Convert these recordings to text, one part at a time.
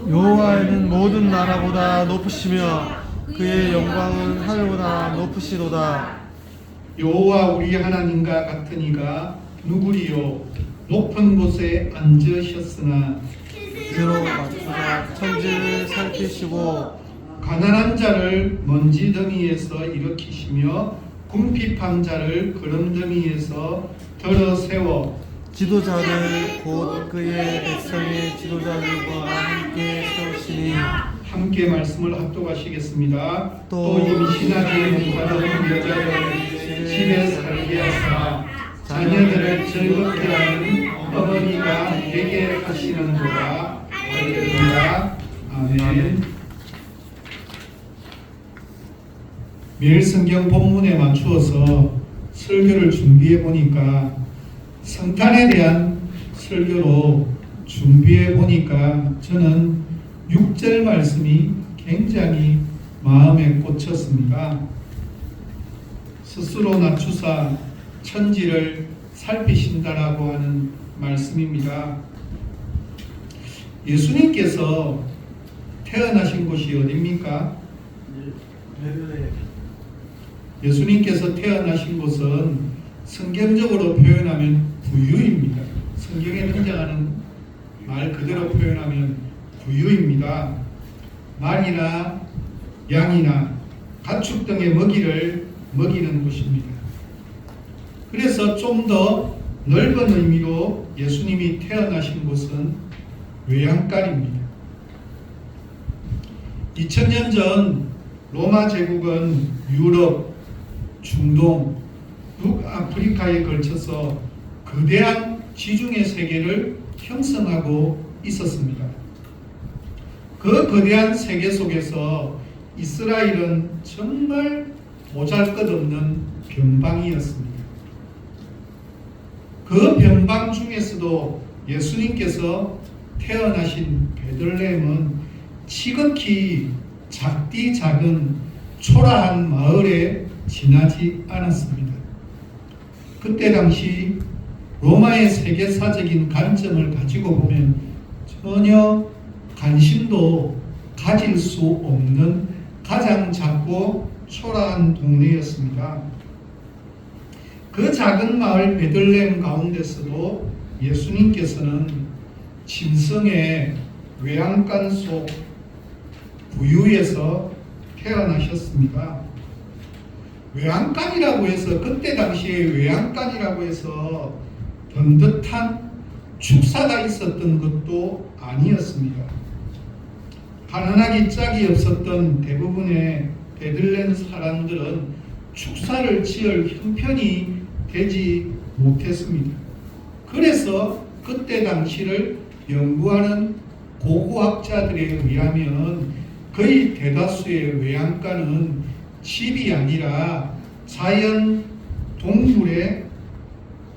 여호와는 모든 나라보다 높으시며 그의 영광은 하늘보다 높으시도다. 여호와 우리 하나님과 같은 이가 누구리요? 높은 곳에 앉으셨으나 주로 맞추사 천지를 살피시고 가난한 자를 먼지 더미에서 일으키시며 궁핍한 자를 구름더미에서 들어 세워 지도자를 곧 그의 백성의 지도자들과 함께 세우시니 함께 말씀을 합독하시겠습니다. 또 또 임신하기 못하는 여자를 집에 살게 하사 자녀들을 즐겁게 하는 어머니가 되게 하시는도다. 할렐루야. 아멘. 매일 성경 본문에 맞추어서 설교를 준비해 보니까 성탄에 대한 설교로 준비해 보니까 저는 6절 말씀이 굉장히 마음에 꽂혔습니다. 스스로 낮추사 천지를 살피신다라고 하는 말씀입니다. 예수님께서 태어나신 곳이 어디입니까? 예수님께서 태어나신 곳은 성경적으로 표현하면 구유입니다. 성경에 등장하는 말 그대로 표현하면 구유입니다. 말이나 양이나 가축 등의 먹이를 먹이는 곳입니다. 그래서 좀 더 넓은 의미로 예수님이 태어나신 곳은 외양간입니다. 2000년 전 로마 제국은 유럽, 중동, 북아프리카에 걸쳐서 거대한 지중해 세계를 형성하고 있었습니다. 그 거대한 세계 속에서 이스라엘은 정말 보잘것없는 변방이었습니다. 그 변방 중에서도 예수님께서 태어나신 베들레헴은 지극히 작디 작은 초라한 마을에 지나지 않았습니다. 그때 당시 로마의 세계사적인 관점을 가지고 보면 전혀 관심도 가질 수 없는 가장 작고 초라한 동네였습니다. 그 작은 마을 베들레헴 가운데서도 예수님께서는 짐승의 외양간 속 부유에서 태어나셨습니다. 외양간이라고 해서 그때 당시에 외양간이라고 해서 번듯한 축사가 있었던 것도 아니었습니다. 가난하기 짝이 없었던 대부분의 베들레헴 사람들은 축사를 지을 형편이 되지 못했습니다. 그래서 그때 당시를 연구하는 고고학자들에 의하면 거의 대다수의 외양간은 집이 아니라 자연 동물의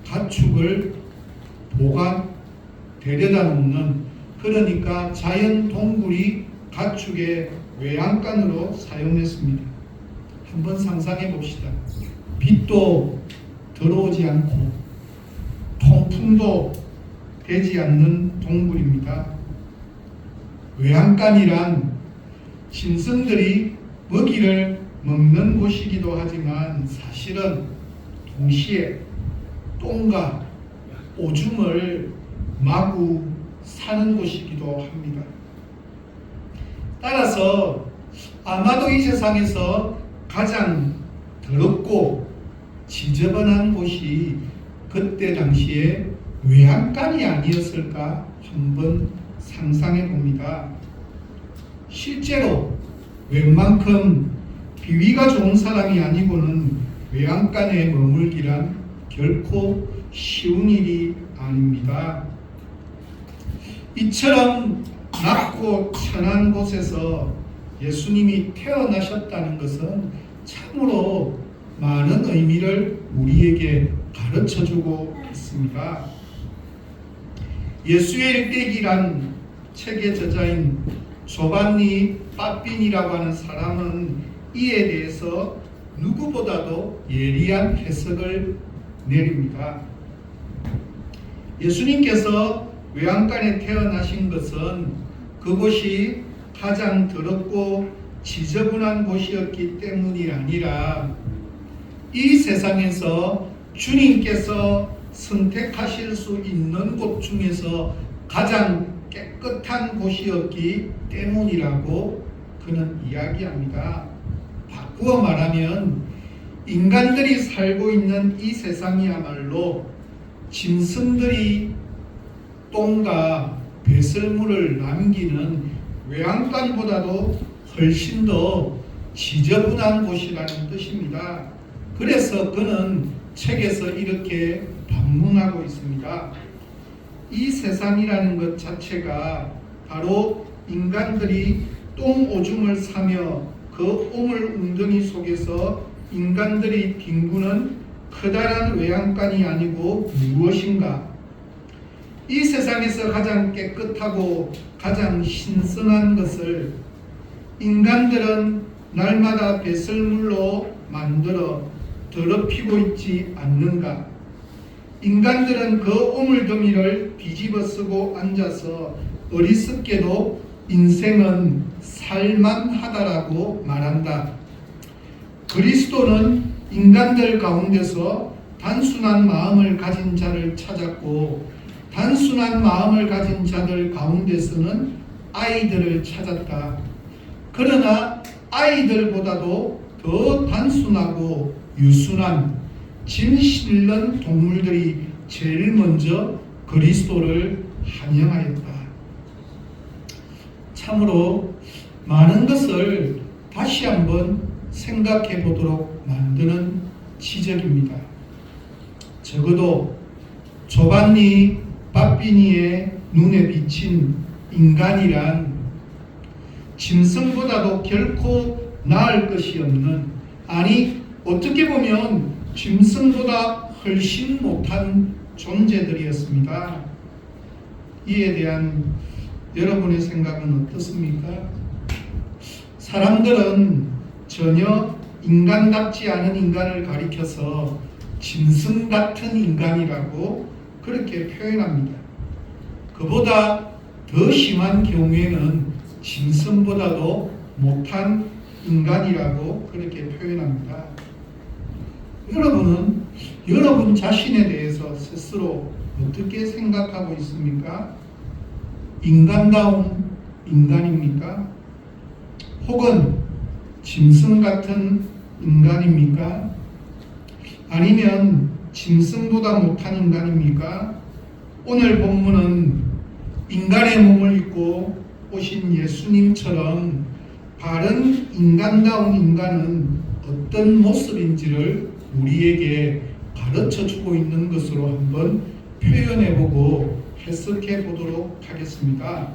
가축을 데려다 놓는, 그러니까 자연 동물이 가축의 외양간으로 사용했습니다. 한번 상상해 봅시다. 빛도 들어오지 않고 통풍도 되지 않는 동물입니다. 외양간이란 짐승들이 먹이를 먹는 곳이기도 하지만 사실은 동시에 똥과 오줌을 마구 사는 곳이기도 합니다. 따라서 아마도 이 세상에서 가장 더럽고 지저분한 곳이 그때 당시에 외양간이 아니었을까 한번 상상해 봅니다. 실제로 웬만큼 비위가 좋은 사람이 아니고는 외양간에 머물기란 결코 쉬운 일이 아닙니다. 이처럼 낮고 천한 곳에서 예수님이 태어나셨다는 것은 참으로 많은 의미를 우리에게 가르쳐주고 있습니다. 예수의 일대기란 책의 저자인 조반니 빠핀이라고 하는 사람은 이에 대해서 누구보다도 예리한 해석을 내립니다. 예수님께서 외양간에 태어나신 것은 그곳이 가장 더럽고 지저분한 곳이었기 때문이 아니라 이 세상에서 주님께서 선택하실 수 있는 곳 중에서 가장 깨끗한 곳이었기 때문이라고 그는 이야기합니다. 바꾸어 말하면 인간들이 살고 있는 이 세상이야말로 짐승들이 똥과 배설물을 남기는 외양간보다도 훨씬 더 지저분한 곳이라는 뜻입니다. 그래서 그는 책에서 이렇게 반문하고 있습니다. 이 세상이라는 것 자체가 바로 인간들이 똥 오줌을 싸며 그 오물 웅덩이 속에서 인간들이 뒹구는 커다란 외양간이 아니고 무엇인가? 이 세상에서 가장 깨끗하고 가장 신선한 것을 인간들은 날마다 배설물로 만들어 더럽히고 있지 않는가? 인간들은 그 오물더미를 뒤집어 쓰고 앉아서 어리석게도 인생은 살만하다라고 말한다. 그리스도는 인간들 가운데서 단순한 마음을 가진 자를 찾았고 단순한 마음을 가진 자들 가운데서는 아이들을 찾았다. 그러나 아이들보다도 더 단순하고 유순한 짐 실는 동물들이 제일 먼저 그리스도를 환영하였다. 참으로 많은 것을 다시 한번 생각해 보도록 만드는 지적입니다. 적어도 조반니 바비니의 눈에 비친 인간이란 짐승보다도 결코 나을 것이 없는, 아니 어떻게 보면 짐승보다 훨씬 못한 존재들이었습니다. 이에 대한 여러분의 생각은 어떻습니까? 사람들은 전혀 인간답지 않은 인간을 가리켜서 짐승 같은 인간이라고 그렇게 표현합니다. 그보다 더 심한 경우에는 짐승보다도 못한 인간이라고 그렇게 표현합니다. 여러분은 여러분 자신에 대해서 스스로 어떻게 생각하고 있습니까? 인간다운 인간입니까? 혹은 짐승 같은 인간입니까? 아니면 짐승보다 못한 인간입니까? 오늘 본문은 인간의 몸을 입고 오신 예수님처럼 바른 인간다운 인간은 어떤 모습인지를 우리에게 가르쳐 주고 있는 것으로 한번 표현해보고 해석해 보도록 하겠습니다.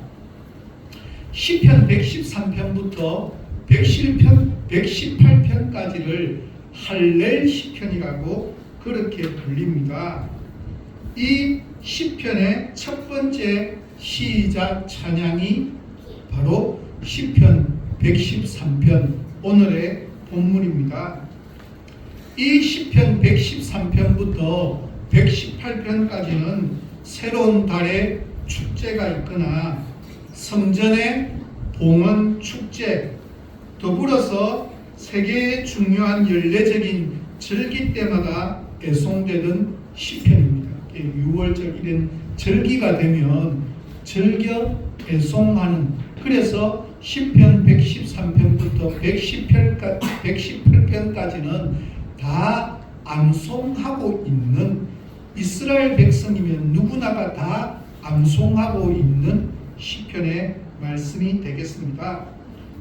시편 113편부터 118편까지를 할렐 시편이라고 그렇게 불립니다. 이 시편의 첫 번째 시작 찬양이 바로 시편 113편 오늘의 본문입니다. 이 시편 113편부터 118편까지는 새로운 달의 축제가 있거나 성전의 봉헌 축제, 더불어서 세계의 중요한 연례적인 절기 때마다 애송되던 시편입니다. 6월절 이런 절기가 되면 즐겨 애송하는, 그래서 시편 113편부터 118편까지는 다 암송하고 있는, 이스라엘 백성이면 누구나가 다 암송하고 있는 시편의 말씀이 되겠습니다.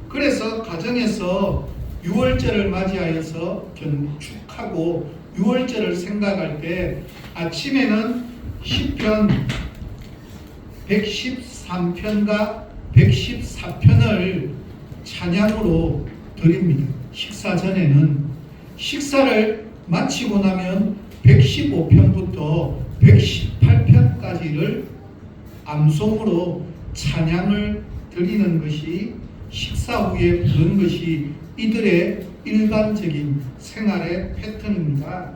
그래서 가정에서 6월절을 맞이하여서 건축하고 6월절을 생각할 때 아침에는 시편 113편과 114편을 찬양으로 드립니다. 식사 전에는. 식사를 마치고 나면 115편부터 118편까지를 암송으로 찬양을 드리는 것이, 식사 후에 부르는 것이 이들의 일반적인 생활의 패턴입니다.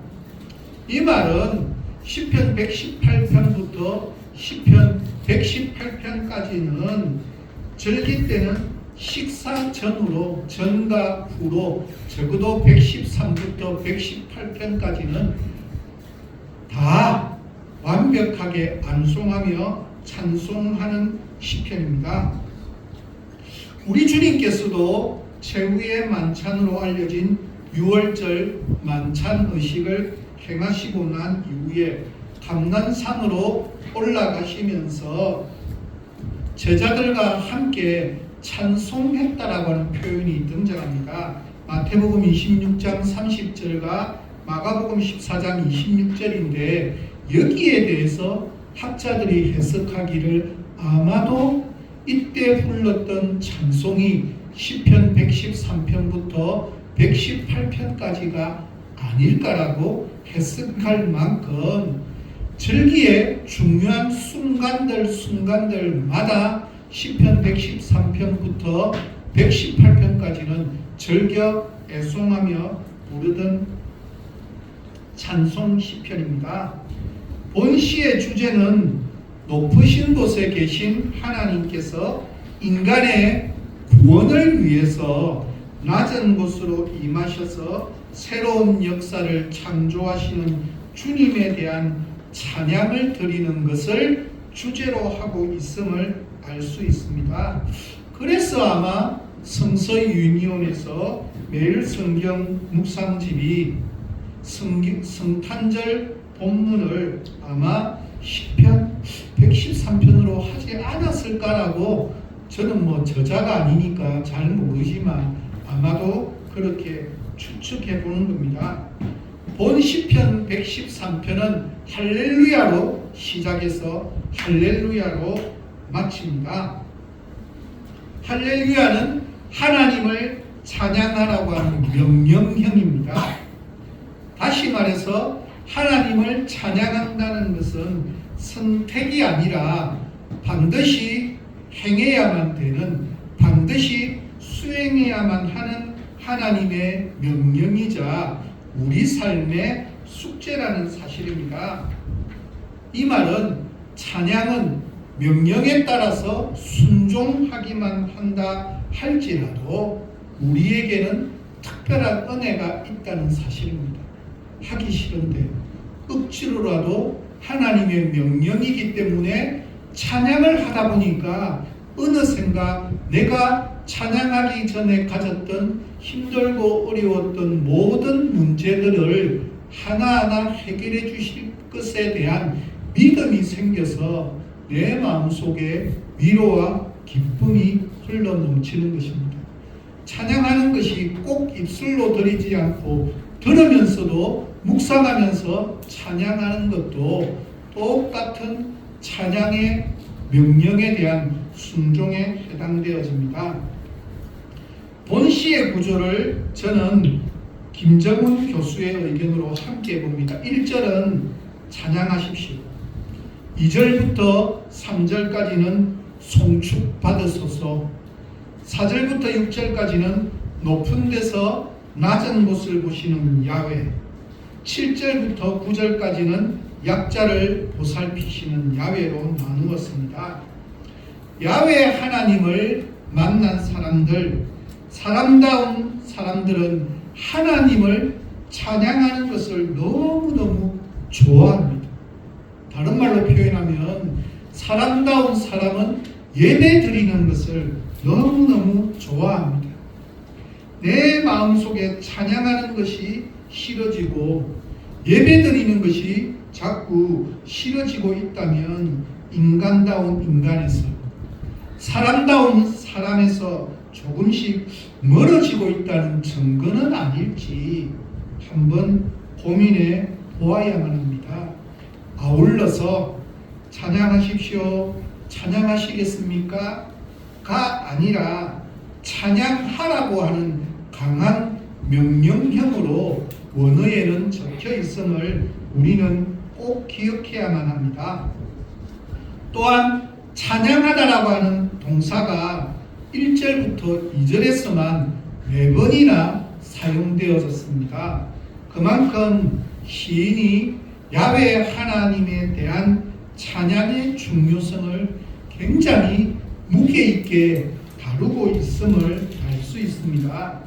이 말은 시편 118편부터 시편 118편까지는 절기 때는 식사 전후로, 전과 후로 적어도 113부터 118편까지는 다 완벽하게 암송하며 찬송하는 시편입니다. 우리 주님께서도 최후의 만찬으로 알려진 6월절 만찬 의식을 행하시고 난 이후에 감난산으로 올라가시면서 제자들과 함께 찬송했다라고 하는 표현이 등장합니다. 마태복음 26장 30절과 마가복음 14장 26절인데 여기에 대해서 학자들이 해석하기를 아마도 이때 불렀던 찬송이 시편 113편부터 118편까지가 아닐까라고 해석할 만큼 절기의 중요한 순간들마다 시편 113편부터 118편까지는 절겨 애송하며 부르던 찬송 시편입니다. 본 시의 주제는 높으신 곳에 계신 하나님께서 인간의 구원을 위해서 낮은 곳으로 임하셔서 새로운 역사를 창조하시는 주님에 대한 찬양을 드리는 것을 주제로 하고 있음을 알 수 있습니다. 그래서 아마 성서 유니온에서 매일 성경 묵상집이 성탄절 본문을 아마 시편 113편으로 하지 않았을까라고 저는 저자가 아니니까 잘 모르지만 아마도 그렇게 추측해 보는 겁니다. 본 시편 113편은 할렐루야로 시작해서 할렐루야로 마칩니다. 할렐루야는 하나님을 찬양하라고 하는 명령형입니다. 다시 말해서 하나님을 찬양한다는 것은 선택이 아니라 반드시 행해야만 되는, 반드시 수행해야만 하는 하나님의 명령이자 우리 삶의 숙제라는 사실입니다. 이 말은 찬양은 명령에 따라서 순종하기만 한다 할지라도 우리에게는 특별한 은혜가 있다는 사실입니다. 하기 싫은데 억지로라도 하나님의 명령이기 때문에 찬양을 하다 보니까 어느샌가 내가 찬양하기 전에 가졌던 힘들고 어려웠던 모든 문제들을 하나하나 해결해 주실 것에 대한 믿음이 생겨서 내 마음속에 위로와 기쁨이 흘러넘치는 것입니다. 찬양하는 것이 꼭 입술로 드리지 않고 들으면서도 묵상하면서 찬양하는 것도 똑같은 찬양의 명령에 대한 순종에 해당되어집니다. 본시의 구조를 저는 김정훈 교수의 의견으로 함께 봅니다. 1절은 찬양하십시오. 2절부터 3절까지는 송축받으소서, 4절부터 6절까지는 높은 데서 낮은 곳을 보시는 야훼, 7절부터 9절까지는 약자를 보살피시는 야훼로 나누었습니다. 야훼 하나님을 만난 사람들, 사람다운 사람들은 하나님을 찬양하는 것을 너무너무 좋아합니다. 다른 말로 표현하면 사람다운 사람은 예배 드리는 것을 너무너무 좋아합니다. 내 마음속에 찬양하는 것이 싫어지고 예배 드리는 것이 자꾸 싫어지고 있다면 인간다운 인간에서, 사람다운 사람에서 조금씩 멀어지고 있다는 증거는 아닐지 한번 고민해 보아야만 합니다. 아울러서 찬양하십시오, 찬양하시겠습니까? 가 아니라 찬양하라고 하는 강한 명령형으로 원어에는 적혀 있음을 우리는 꼭 기억해야만 합니다. 또한 찬양하다라고 하는 동사가 1절부터 2절에서만 4번이나 사용되어졌습니다. 그만큼 시인이 야훼 하나님에 대한 찬양의 중요성을 굉장히 무게 있게 다루고 있음을 알 수 있습니다.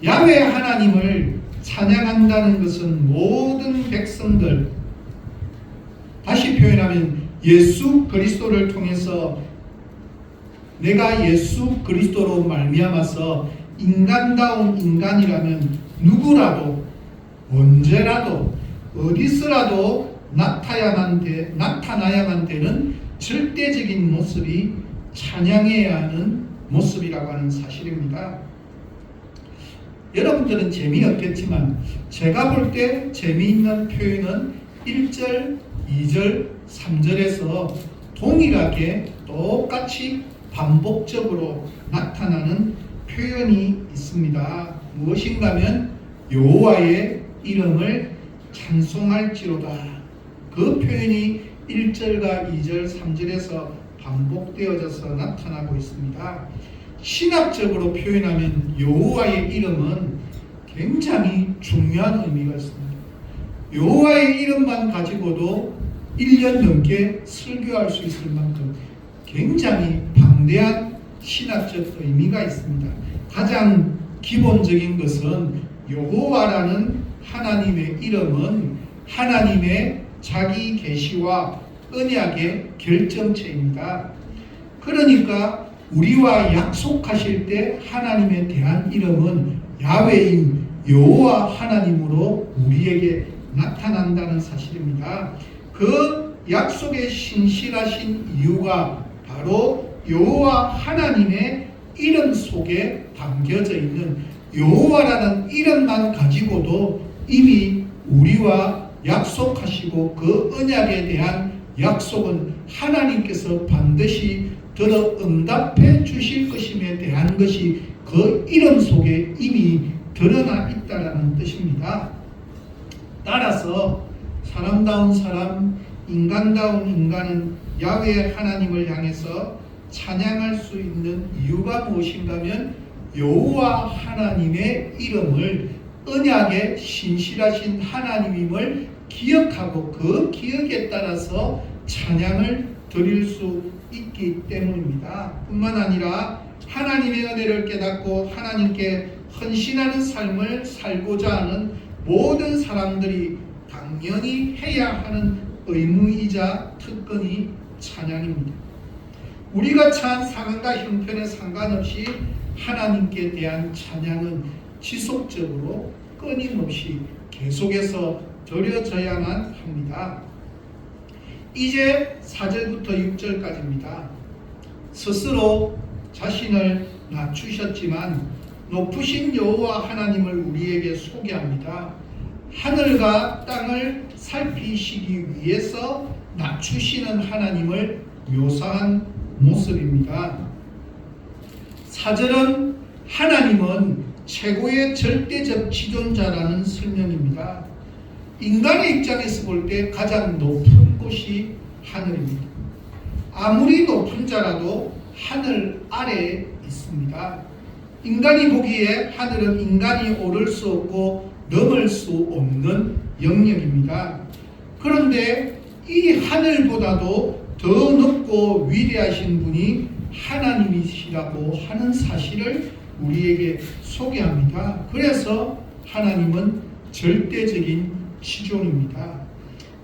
야훼 하나님을 찬양한다는 것은 모든 백성들, 다시 표현하면 예수 그리스도를 통해서 내가 예수 그리스도로 말미암아서 인간다운 인간이라면 누구라도 언제라도 어디서라도 나타나야만 되는 절대적인 모습이 찬양해야 하는 모습이라고 하는 사실입니다. 여러분들은 재미없겠지만 제가 볼 때 재미있는 표현은 1절, 2절, 3절에서 동일하게 똑같이 반복적으로 나타나는 표현이 있습니다. 무엇인가 하면 여호와의 이름을 찬송할지로다. 그 표현이 1절과 2절, 3절에서 반복되어져서 나타나고 있습니다. 신학적으로 표현하면 여호와의 이름은 굉장히 중요한 의미가 있습니다. 여호와의 이름만 가지고도 1년 넘게 설교할 수 있을 만큼 굉장히 방대한 신학적 의미가 있습니다. 가장 기본적인 것은 여호와라는 하나님의 이름은 하나님의 자기 계시와 언약의 결정체입니다. 그러니까 우리와 약속하실 때 하나님에 대한 이름은 야훼인 여호와 하나님으로 우리에게 나타난다는 사실입니다. 그 약속의 신실하신 이유가 바로 여호와 하나님의 이름 속에 담겨져 있는 여호와라는 이름만 가지고도 이미 우리와 약속하시고 그 언약에 대한 약속은 하나님께서 반드시 들어 응답해 주실 것임에 대한 것이 그 이름 속에 이미 드러나 있다는 뜻입니다. 따라서 사람다운 사람, 인간다운 인간은 야훼 하나님을 향해서 찬양할 수 있는 이유가 무엇인가 하면 여호와 하나님의 이름을 언약의 신실하신 하나님임을 기억하고 그 기억에 따라서 찬양을 드릴 수 있기 때문입니다. 뿐만 아니라 하나님의 은혜를 깨닫고 하나님께 헌신하는 삶을 살고자 하는 모든 사람들이 당연히 해야 하는 의무이자 특권이 찬양입니다. 우리가 처한 상황과 형편에 상관없이 하나님께 대한 찬양은 지속적으로 끊임없이 계속해서 드려져야만 합니다. 이제 4절부터 6절까지입니다. 스스로 자신을 낮추셨지만 높으신 여호와 하나님을 우리에게 소개합니다. 하늘과 땅을 살피시기 위해서 낮추시는 하나님을 묘사한 모습입니다. 4절은 하나님은 최고의 절대적 지존자라는 설명입니다. 인간의 입장에서 볼 때 가장 높은 곳이 하늘입니다. 아무리 높은 자라도 하늘 아래에 있습니다. 인간이 보기에 하늘은 인간이 오를 수 없고 넘을 수 없는 영역입니다. 그런데 이 하늘보다도 더 높고 위대하신 분이 하나님이시라고 하는 사실을 우리에게 소개합니다. 그래서 하나님은 절대적인 지존입니다.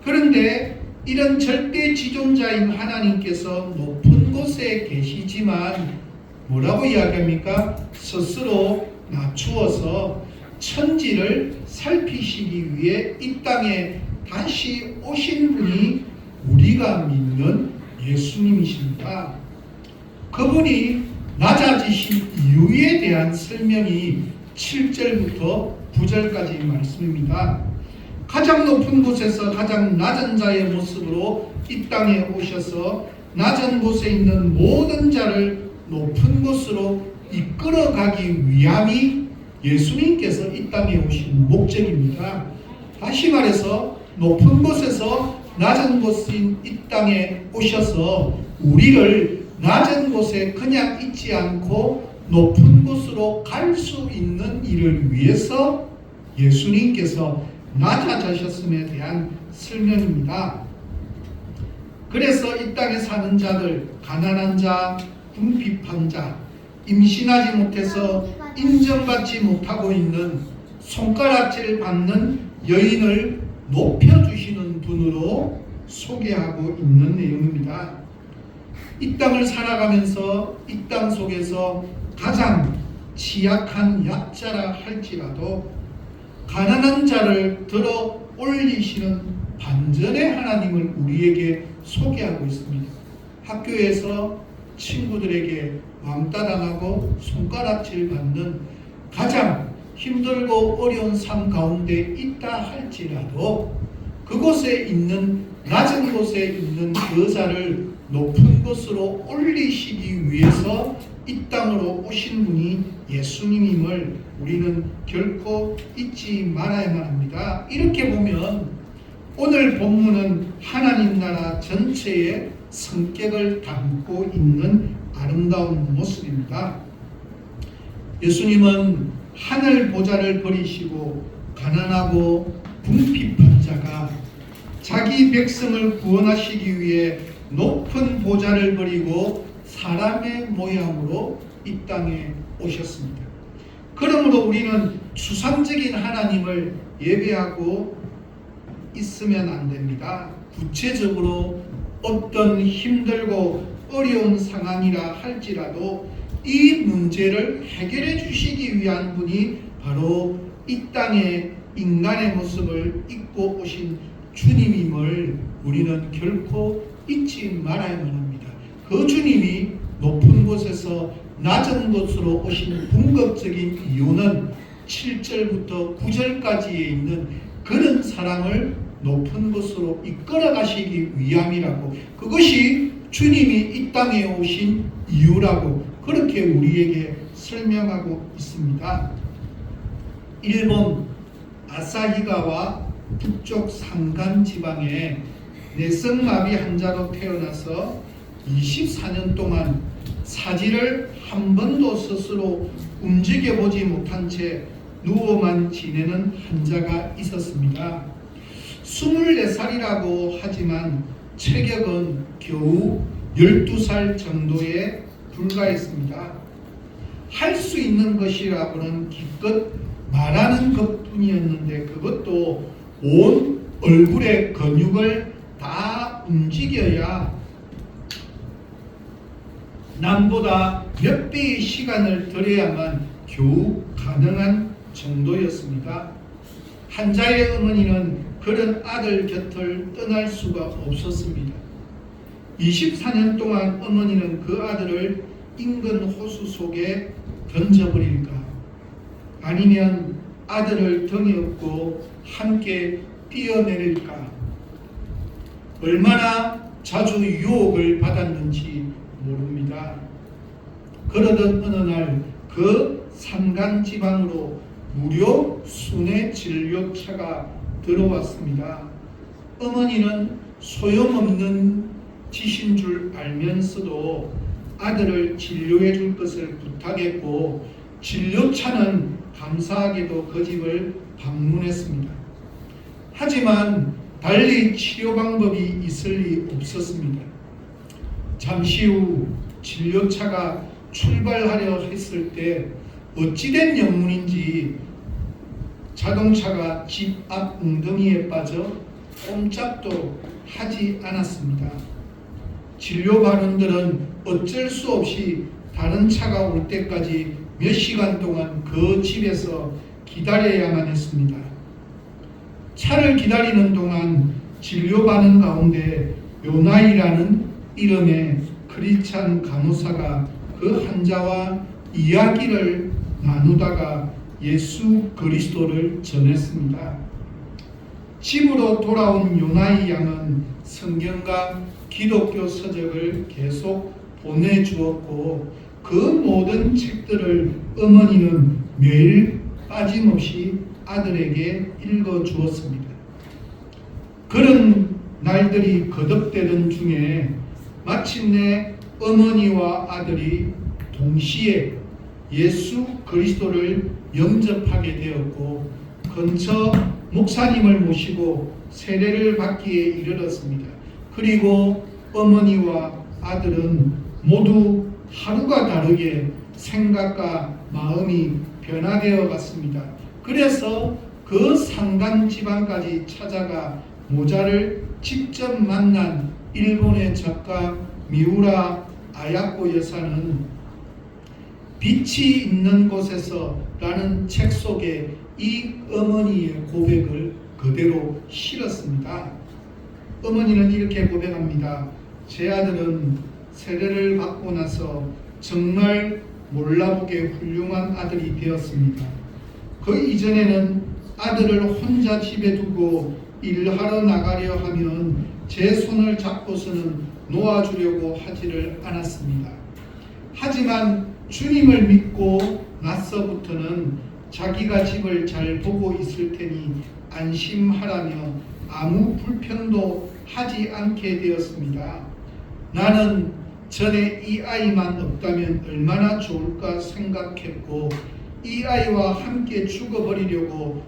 그런데 이런 절대 지존자인 하나님께서 높은 곳에 계시지만 뭐라고 이야기합니까? 스스로 낮추어서 천지를 살피시기 위해 이 땅에 다시 오신 분이 우리가 믿는 예수님이십니다. 그분이 낮아지신 이유에 대한 설명이 7절부터 9절까지 말씀입니다. 가장 높은 곳에서 가장 낮은 자의 모습으로 이 땅에 오셔서 낮은 곳에 있는 모든 자를 높은 곳으로 이끌어가기 위함이 예수님께서 이 땅에 오신 목적입니다. 다시 말해서 높은 곳에서 낮은 곳인 이 땅에 오셔서 우리를 낮은 곳에 그냥 있지 않고 높은 곳으로 갈 수 있는 일을 위해서 예수님께서 낮아지셨음에 대한 설명입니다. 그래서 이 땅에 사는 자들, 가난한 자, 궁핍한 자, 임신하지 못해서 인정받지 못하고 있는 손가락질 받는 여인을 높여주시는 분으로 소개하고 있는 내용입니다. 이 땅을 살아가면서 이 땅 속에서 가장 취약한 약자라 할지라도 가난한 자를 들어 올리시는 반전의 하나님을 우리에게 소개하고 있습니다. 학교에서 친구들에게 왕따당하고 손가락질 받는 가장 힘들고 어려운 삶 가운데 있다 할지라도 그곳에 있는 낮은 곳에 있는 그 자를 높은 곳으로 올리시기 위해서 이 땅으로 오신 분이 예수님임을 우리는 결코 잊지 말아야만 합니다. 이렇게 보면 오늘 본문은 하나님 나라 전체의 성격을 담고 있는 아름다운 모습입니다. 예수님은 하늘 보좌를 버리시고 가난하고 궁핍한 자가 자기 백성을 구원하시기 위해 높은 보좌를 버리고 사람의 모양으로 이 땅에 오셨습니다. 그러므로 우리는 추상적인 하나님을 예배하고 있으면 안 됩니다. 구체적으로 어떤 힘들고 어려운 상황이라 할지라도 이 문제를 해결해 주시기 위한 분이 바로 이 땅에 인간의 모습을 입고 오신 주님임을 우리는 결코 잊지 말아야만 합니다. 그 주님이 높은 곳에서 낮은 곳으로 오신 궁극적인 이유는 7절부터 9절까지에 있는 그런 사랑을 높은 곳으로 이끌어 가시기 위함이라고, 그것이 주님이 이 땅에 오신 이유라고 그렇게 우리에게 설명하고 있습니다. 일본 아사히가와 북쪽 산간 지방에 뇌성마비 환자로 태어나서 24년 동안 사지를 한 번도 스스로 움직여보지 못한 채 누워만 지내는 환자가 있었습니다. 24살이라고 하지만 체격은 겨우 12살 정도에 불과했습니다. 할 수 있는 것이라고는 기껏 말하는 것뿐이었는데 그것도 온 얼굴의 근육을 다 움직여야 남보다 몇 배의 시간을 들여야만 겨우 가능한 정도였습니다. 환자의 어머니는 그런 아들 곁을 떠날 수가 없었습니다. 24년 동안 어머니는 그 아들을 인근 호수 속에 던져버릴까, 아니면 아들을 등에 업고 함께 뛰어내릴까, 얼마나 자주 유혹을 받았는지 모릅니다. 그러던 어느 날 그 산간 지방으로 무료 순회 진료차가 들어왔습니다. 어머니는 소용없는 짓인 줄 알면서도 아들을 치료해 줄 것을 부탁했고, 진료차는 감사하게도 그 집을 방문했습니다. 하지만 달리 치료 방법이 있을 리 없었습니다. 잠시 후 진료차가 출발하려 했을 때 어찌된 영문인지 자동차가 집 앞 웅덩이에 빠져 꼼짝도 하지 않았습니다. 진료반원들은 어쩔 수 없이 다른 차가 올 때까지 몇 시간 동안 그 집에서 기다려야만 했습니다. 차를 기다리는 동안 진료반원 가운데 요나이라는 이름의 크리스찬 간호사가 그 환자와 이야기를 나누다가 예수 그리스도를 전했습니다. 집으로 돌아온 요나이 양은 성경과 기독교 서적을 계속 보내주었고, 그 모든 책들을 어머니는 매일 빠짐없이 아들에게 읽어주었습니다. 그런 날들이 거듭되던 중에 마침내 어머니와 아들이 동시에 예수 그리스도를 영접하게 되었고, 근처 목사님을 모시고 세례를 받기에 이르렀습니다. 그리고 어머니와 아들은 모두 하루가 다르게 생각과 마음이 변화되어 갔습니다. 그래서 그 상간 지방까지 찾아가 모자를 직접 만난 일본의 작가 미우라 아야코 여사는 빛이 있는 곳에서 라는 책 속에 이 어머니의 고백을 그대로 실었습니다. 어머니는 이렇게 고백합니다. 제 아들은 세례를 받고 나서 정말 몰라보게 훌륭한 아들이 되었습니다. 그 이전에는 아들을 혼자 집에 두고 일하러 나가려 하면 제 손을 잡고서는 놓아주려고 하지를 않았습니다. 하지만 주님을 믿고 나서부터는 자기가 집을 잘 보고 있을 테니 안심하라며 아무 불평도 하지 않게 되었습니다. 나는 전에 이 아이만 없다면 얼마나 좋을까 생각했고 이 아이와 함께 죽어버리려고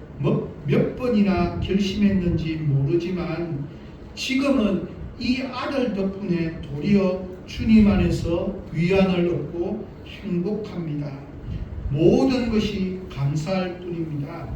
몇 번이나 결심했는지 모르지만 지금은 이 아들 덕분에 도리어 주님 안에서 위안을 얻고 행복합니다. 모든 것이 감사할 뿐입니다.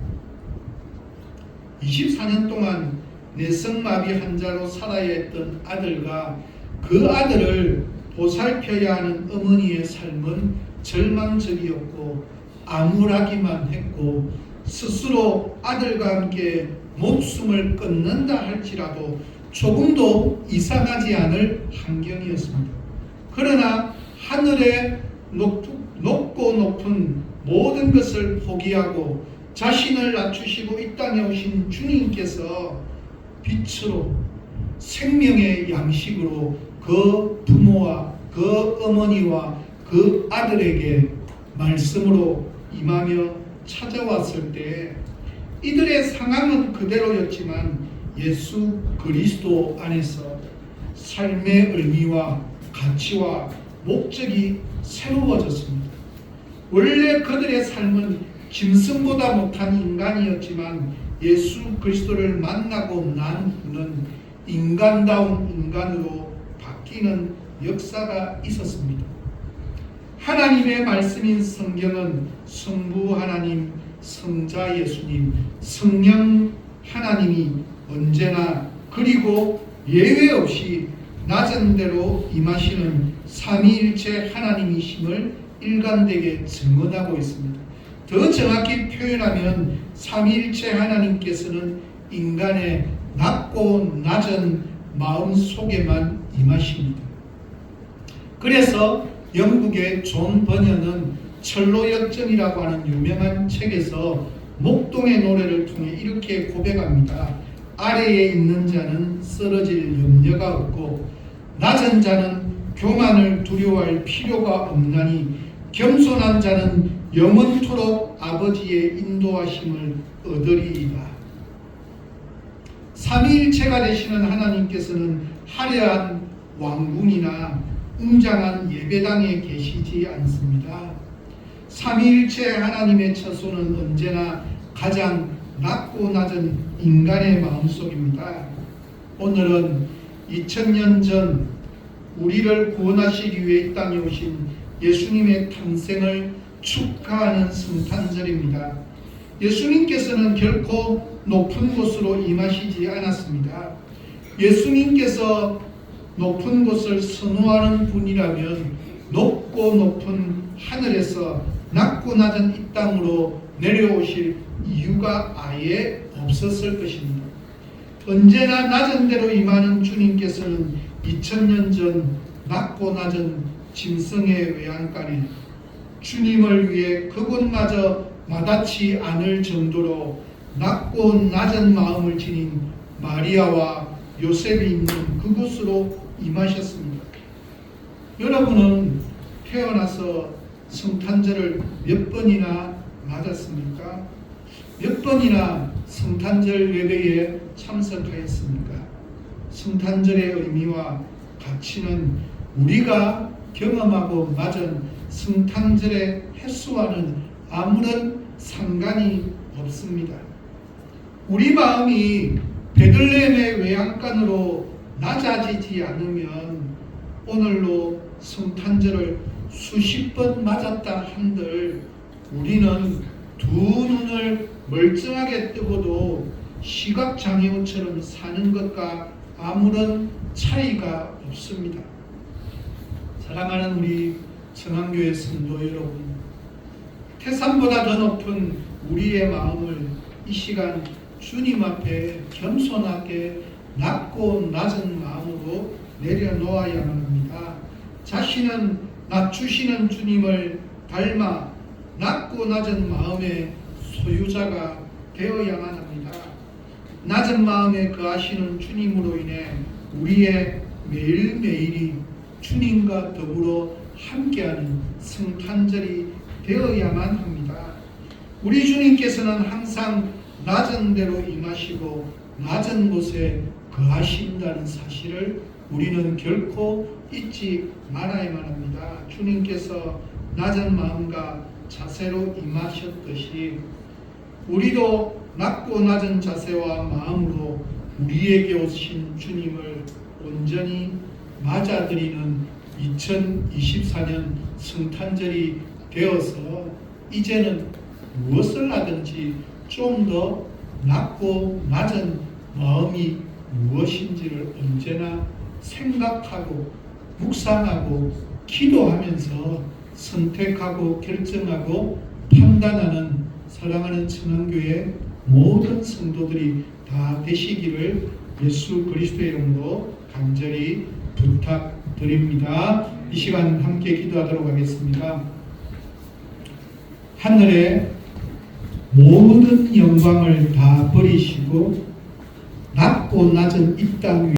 24년 동안 내성마비 환자로 살아야 했던 아들과 그 아들을 보살펴야 하는 어머니의 삶은 절망적이었고 암울하기만 했고 스스로 아들과 함께 목숨을 끊는다 할지라도 조금도 이상하지 않을 환경이었습니다. 그러나 하늘에 높고 높은 모든 것을 포기하고 자신을 낮추시고 이 땅에 오신 주님께서 빛으로 생명의 양식으로 그 부모와 그 어머니와 그 아들에게 말씀으로 임하며 찾아왔을 때 이들의 상황은 그대로였지만 예수 그리스도 안에서 삶의 의미와 가치와 목적이 새로워졌습니다. 원래 그들의 삶은 짐승보다 못한 인간이었지만 예수 그리스도를 만나고 난 후는 인간다운 인간으로 바뀌는 역사가 있었습니다. 하나님의 말씀인 성경은 성부 하나님, 성자 예수님, 성령 하나님이 언제나 그리고 예외 없이 낮은 대로 임하시는 삼위일체 하나님이심을 일관되게 증언하고 있습니다. 더 정확히 표현하면 삼위일체 하나님께서는 인간의 낮고 낮은 마음 속에만 임하십니다. 그래서 영국의 존 버녀는 철로역전이라고 하는 유명한 책에서 목동의 노래를 통해 이렇게 고백합니다. 아래에 있는 자는 쓰러질 염려가 없고 낮은 자는 교만을 두려워할 필요가 없나니 겸손한 자는 영원토록 아버지의 인도하심을 얻으리이다. 삼위일체가 되시는 하나님께서는 화려한 왕궁이나 웅장한 예배당에 계시지 않습니다. 삼위일체 하나님의 처소는 언제나 가장 낮고 낮은 인간의 마음속입니다. 오늘은 2000년 전 우리를 구원하시기 위해 이 땅에 오신 예수님의 탄생을 축하하는 성탄절입니다. 예수님께서는 결코 높은 곳으로 임하시지 않았습니다. 예수님께서 높은 곳을 선호하는 분이라면 높고 높은 하늘에서 낮고 낮은 이 땅으로 내려오실 이유가 아예 없었을 것입니다. 언제나 낮은 데로 임하는 주님께서는 2000년 전 낮고 낮은 짐승의 외양간에 주님을 위해 그곳마저 마다치 않을 정도로 낮고 낮은 마음을 지닌 마리아와 요셉이 있는 그곳으로 임하셨습니다. 여러분은 태어나서 성탄절을 몇 번이나 맞았습니까? 몇 번이나 성탄절 예배에 참석하였습니까? 성탄절의 의미와 가치는 우리가 경험하고 맞은 성탄절의 횟수와는 아무런 상관이 없습니다. 우리 마음이 베들레헴의 외양간으로 낮아지지 않으면 오늘로 성탄절을 수십 번 맞았다 한들 우리는 두 눈을 멀쩡하게 뜨고도 시각장애우처럼 사는 것과 아무런 차이가 없습니다. 사랑하는 우리 청안교회 성도 여러분, 태산보다 더 높은 우리의 마음을 이 시간 주님 앞에 겸손하게 낮고 낮은 마음으로 내려놓아야만 합니다. 자신은 낮추시는 주님을 닮아 낮고 낮은 마음의 소유자가 되어야만 합니다. 낮은 마음에 거하시는 주님으로 인해 우리의 매일매일이 주님과 더불어 함께하는 성탄절이 되어야만 합니다. 우리 주님께서는 항상 낮은 데로 임하시고 낮은 곳에 거하신다는 사실을 우리는 결코 잊지 말아야만 합니다. 주님께서 낮은 마음과 자세로 임하셨듯이 우리도 낮고 낮은 자세와 마음으로 우리에게 오신 주님을 온전히 맞아들이는 2024년 성탄절이 되어서 이제는 무엇을 하든지 좀 더 낮고 낮은 마음이 무엇인지를 언제나 생각하고 묵상하고 기도하면서 선택하고 결정하고 판단하는 사랑하는 청안교회 모든 성도들이 다 되시기를 예수 그리스도의 이름으로 간절히 부탁드립니다. 이 시간 함께 기도하도록 하겠습니다. 하늘의 모든 영광을 다 버리시고 낮고 낮은 이 땅